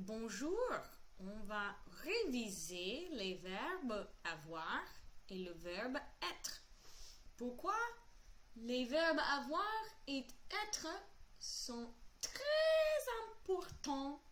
Bonjour, on va réviser les verbes avoir et le verbe être. Pourquoi les verbes avoir et être sont très importants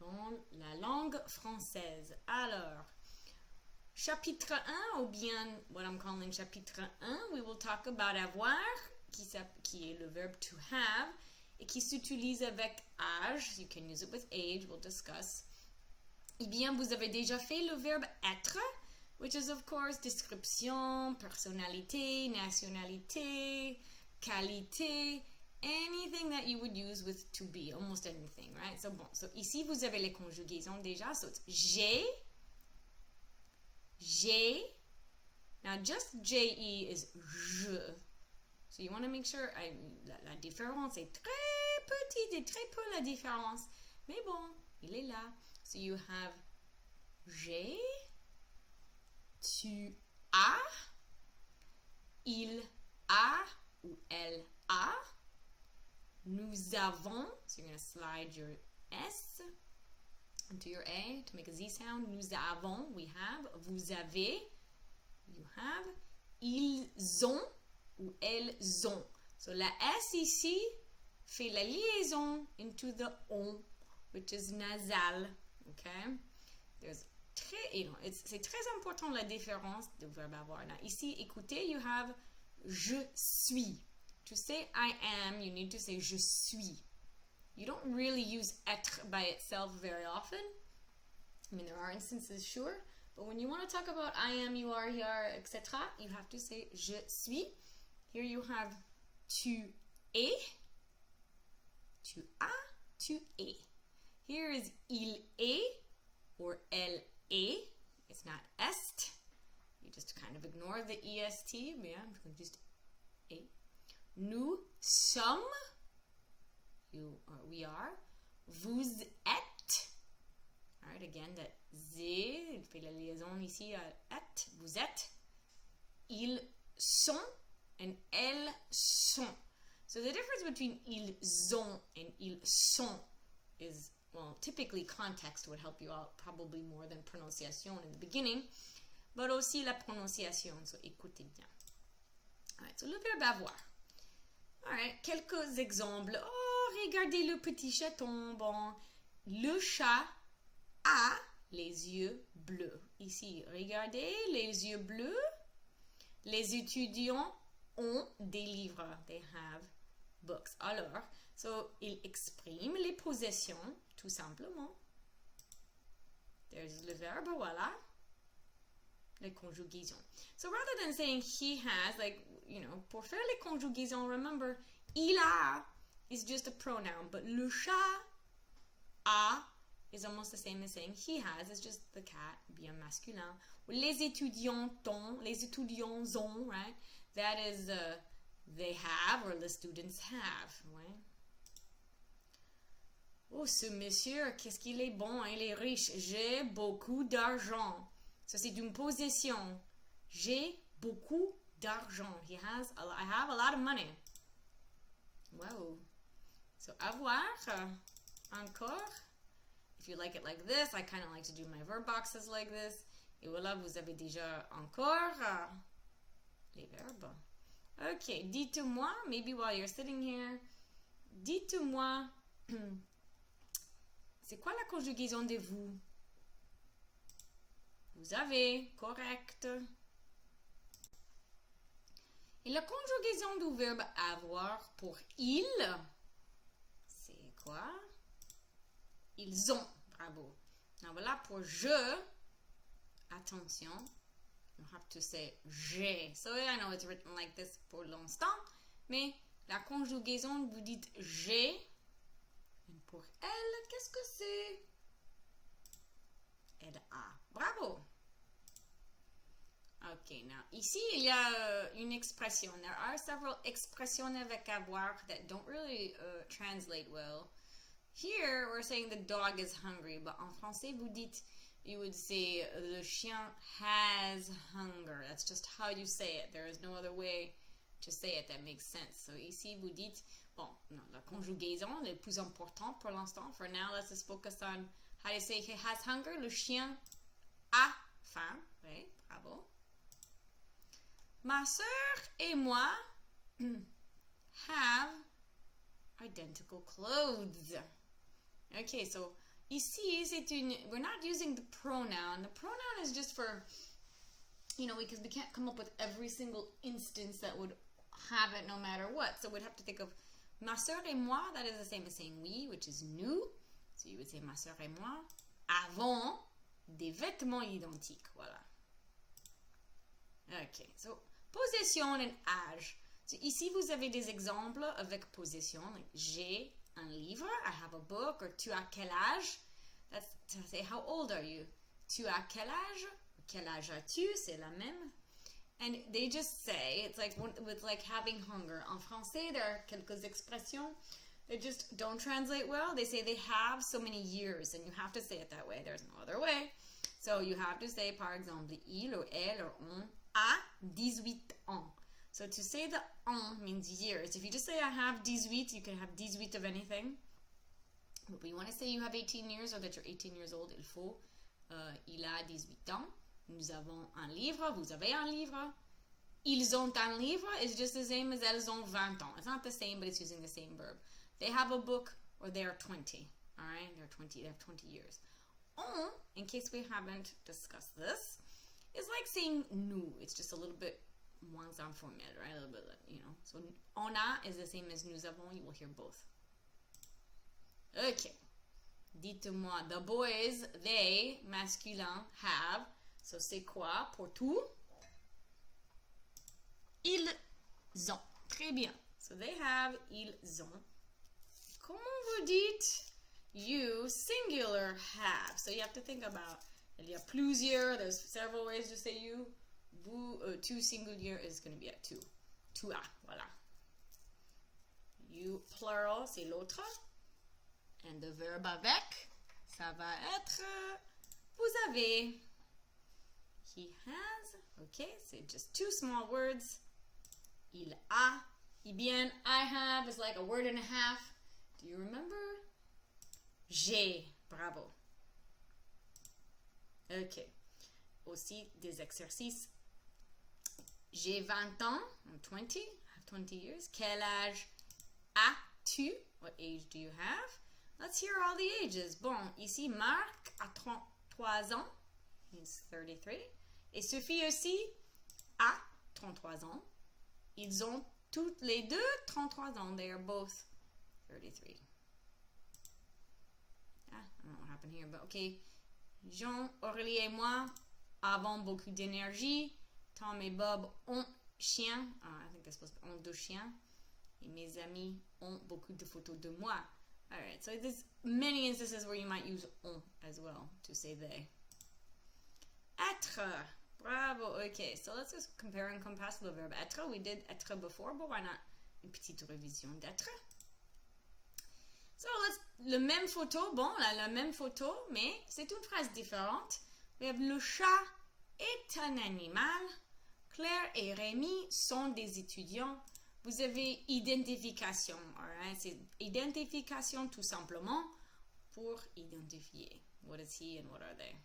dans la langue française. Alors, chapitre 1, ou bien what I'm calling chapitre 1, we will talk about avoir, qui est le verbe to have, et qui s'utilise avec âge. You can use it with age, we'll discuss. Eh bien, vous avez déjà fait le verbe être, which is of course description, personnalité, nationalité, qualité, anything that you would use with to be, almost anything, right? So, bon, so ici, vous avez les conjugaisons déjà. So, it's j'ai. Now, just J-E is je. So, you want to make sure, la différence est très petite et très peu la différence. Mais bon, il est là. So, you have j'ai, tu as, il a ou elle a, nous avons, so you're going to slide your S into your A to make a Z sound. Nous avons, we have. Vous avez, you have. Ils ont ou elles ont. So la S ici fait la liaison into the on, which is nasal. Okay? C'est très important la différence du verbe avoir. Now, ici, écoutez, you have je suis. To say I am, you need to say je suis. You don't really use être by itself very often. I mean, there are instances, sure. But when you want to talk about I am, you are, etc., you have to say je suis. Here you have tu es, tu as, tu es. Here is il est or elle est. It's not est. You just kind of ignore the est. Yeah, I'm going to just est. Nous sommes. We are. Vous êtes. All right, again, that z, il fait la liaison ici à être. Vous êtes. Ils sont and elles sont. So the difference between ils ont and ils sont is, well, typically context would help you out probably more than prononciation in the beginning, but aussi la prononciation, so écoutez bien. All right, so le verbe avoir. All right, quelques exemples. Oh, regardez le petit chaton. Bon, le chat a les yeux bleus. Ici, regardez les yeux bleus. Les étudiants ont des livres. They have books. Alors, so, il exprime les possessions, tout simplement. There's le verbe, voilà. Les conjugaisons. So, rather than saying he has, like, you know, pour faire les conjugaisons, remember, il a is just a pronoun, but le chat a is almost the same as saying he has. It's just the cat, bien masculin. Les étudiants ont, right? That is they have or the students have, right? Oh, ce monsieur, qu'est-ce qu'il est bon, il est riche. J'ai beaucoup d'argent. Ça, c'est une possession. J'ai beaucoup d'argent. I have a lot of money. Wow. So, avoir, encore. If you like it like this, I kind of like to do my verb boxes like this. Et voilà, vous avez déjà encore les verbes. Ok, dites-moi, maybe while you're sitting here, dites-moi, c'est quoi la conjugaison de vous? Vous avez, correct. Et la conjugaison du verbe avoir pour il, c'est quoi? Ils ont, bravo. Now voilà pour je, attention, you have to say j'ai. So I know it's written like this pour l'instant, mais la conjugaison, vous dites j'ai. Et pour elle, qu'est-ce que c'est? Elle a. Bravo. Ok, now, ici, il y a une expression. There are several expressions avec avoir that don't really translate well. Here, we're saying the dog is hungry, but en français, vous dites, you would say, le chien has hunger. That's just how you say it. There is no other way to say it that makes sense. So ici, vous dites, bon, non, la conjugaison, le plus important pour l'instant. For now, let's just focus on How do you say he has hunger? Le chien a faim. Oui, bravo. Ma sœur et moi have identical clothes. Okay, so ici, we're not using the pronoun. The pronoun is just for, because we can't come up with every single instance that would have it no matter what. So we'd have to think of ma sœur et moi, that is the same as saying we, which is nous. So you would say ma sœur et moi avons des vêtements identiques. Voilà. Okay, so possession and âge. So ici, vous avez des exemples avec possession. Like, j'ai un livre, I have a book, or tu as quel âge? That's to say, how old are you? Tu as quel âge? Quel âge as-tu? C'est la même. And they just say, it's like with like having hunger. En français, there are quelques expressions that just don't translate well. They say they have so many years, and you have to say it that way. There's no other way. So you have to say, par exemple, il or elle or on a 18 ans. So to say the on means years. If you just say I have 18, you can have 18 of anything. But when you want to say you have 18 years or that you're 18 years old, il faut il a 18 ans. Nous avons un livre. Vous avez un livre. Ils ont un livre is just the same as elles ont 20 ans. It's not the same, but it's using the same verb. They have a book or they are 20. All right? They have 20 years. On, in case we haven't discussed this, is like saying nous. It's just a little bit moins informel, right? A little bit, So on a is the same as nous avons. You will hear both. Okay. Dites-moi, the boys, they, masculin, have. So c'est quoi pour tout? Ils ont. Très bien. So they have, ils ont. Comment vous dites you, singular, have? So you have to think about, il y a plusieurs, there's several ways to say you. Vous, tu singulier is going to be at tu. Tu as, voilà. You, plural, c'est l'autre. And the verb avec, ça va être vous avez. He has, okay, c'est just two small words. Il a. Y bien, I have is like a word and a half. Do you remember? J'ai, bravo. Ok. Aussi des exercices. J'ai 20 ans, I'm 20, I have 20 years. Quel âge as-tu? What age do you have? Let's hear all the ages. Bon, ici, Marc a 33 ans. He's 33. Et Sophie aussi a 33 ans. Ils ont toutes les deux 33 ans. They are both 33. I don't know what happened here, but okay. Jean, Aurélie et moi avons beaucoup d'énergie. Tom et Bob ont chien. I think they're supposed to be ont deux chiens. Et mes amis ont beaucoup de photos de moi. Alright, so there's many instances where you might use on as well to say they. Etre. Bravo. Okay, so let's just compare and contrast the verb être. We did être before, but why not une petite révision d'être? So la même photo, bon, la même photo, mais c'est une phrase différente. We have le chat est un animal. Claire et Rémi sont des étudiants. Vous avez identification, alright? C'est identification tout simplement pour identifier. What is he and what are they?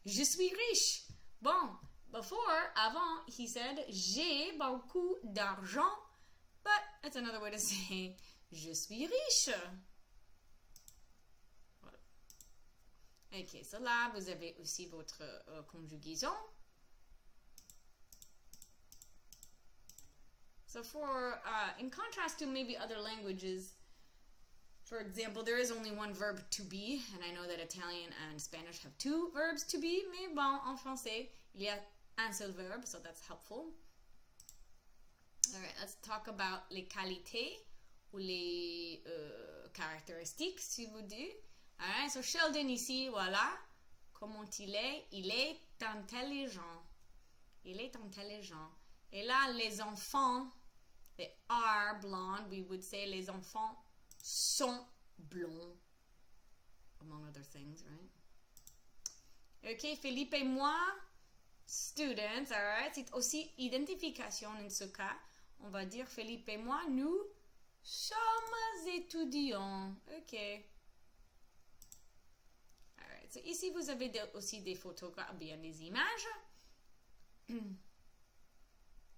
Je suis riche. Bon, avant, he said, j'ai beaucoup d'argent, but it's another way to say, je suis riche. Voilà. Ok, so là, vous avez aussi votre conjugaison. So in contrast to maybe other languages, for example, there is only one verb to be, and I know that Italian and Spanish have two verbs to be, mais bon, en français, il y a un seul verbe, so that's helpful. Alright, let's talk about les qualités, ou les caractéristiques, si vous dites. Alright, so Sheldon ici, voilà, comment il est intelligent. Il est intelligent. Et là, les enfants, they are blonde. We would say les enfants sont blonds, among other things, right? Okay, Philippe et moi, students, alright? C'est aussi identification en ce cas. On va dire Philippe et moi, nous sommes étudiants. Okay. Alright, so ici, vous avez aussi des photographes, bien des images.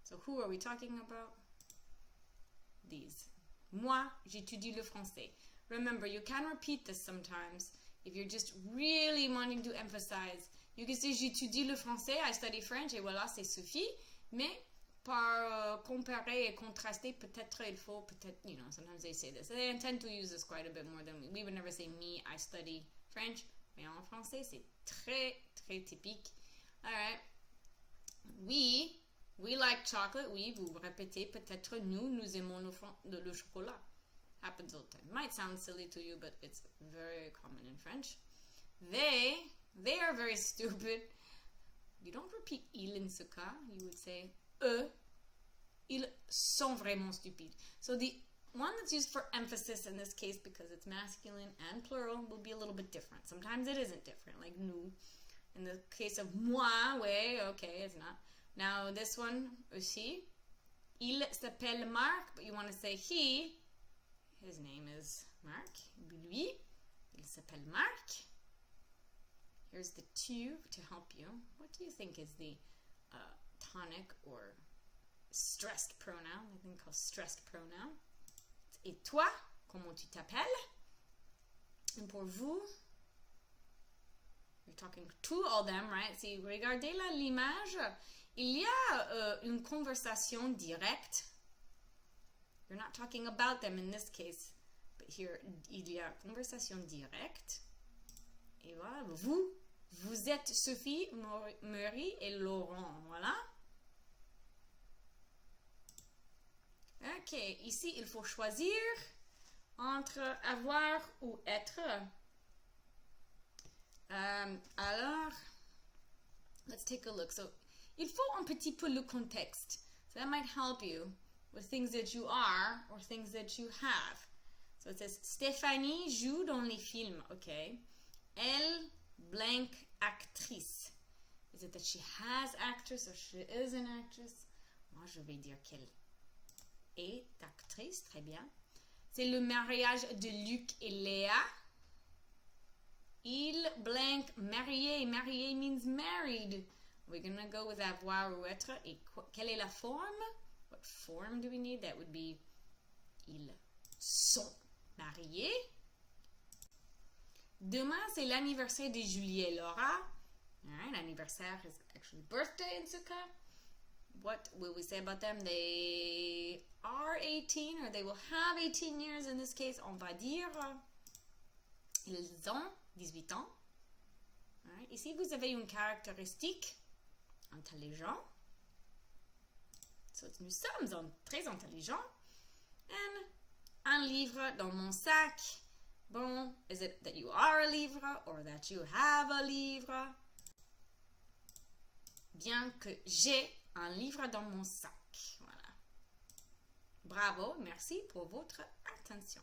So, who are we talking about? These. Moi, j'étudie le français. Remember, you can repeat this sometimes if you're just really wanting to emphasize. You can say j'étudie le français, I study French, et voilà, c'est suffit. Mais par comparer et contraster, peut-être il faut, peut-être, you know, sometimes they say this. They tend to use this quite a bit more than we would never say me, I study French. Mais en français, c'est très, très typique. Alright. We like chocolate. Oui, vous répétez peut-être nous aimons le chocolat. Happens all the time. Might sound silly to you, but it's very common in French. They are very stupid. You don't repeat il in ce cas. You would say eux. Ils sont vraiment stupides. So the one that's used for emphasis in this case, because it's masculine and plural, will be a little bit different. Sometimes it isn't different, like nous. In the case of moi, ouais, okay, it's not. Now this one aussi. Il s'appelle Marc, but you want to say he. His name is Marc. Lui, il s'appelle Marc. Here's the tu to help you. What do you think is the tonic or stressed pronoun? I think called stressed pronoun. Et toi, comment tu t'appelles? And pour vous, you're talking to all them, right? Si vous regardez là l'image, il y a une conversation directe. You're not talking about them in this case, but here, il y a conversation directe. Et voilà, vous êtes Sophie, Marie et Laurent, voilà. Ok, ici, il faut choisir entre avoir ou être. Alors, let's take a look. So, il faut un petit peu le contexte. So that might help you with things that you are or things that you have. So it says, Stéphanie joue dans les films, okay? Elle, blank, actrice. Is it that she has actress or she is an actress? Moi, je vais dire qu'elle est actrice, très bien. C'est le mariage de Luc et Léa. Il, blank, marié. Marié means married. We're going to go with avoir ou être. Et quelle est la forme? What form do we need? That would be ils sont mariés. Demain, c'est l'anniversaire de Julie et Laura. Alright, anniversaire is actually birthday in ce cas. What will we say about them? They are 18 or they will have 18 years in this case. On va dire ils ont 18 ans. Alright, ici, vous avez une caractéristique intelligent. So, nous sommes très intelligents. And un livre dans mon sac. Bon, is it that you are a livre or that you have a livre? Bien que j'ai un livre dans mon sac. Voilà. Bravo, merci pour votre attention.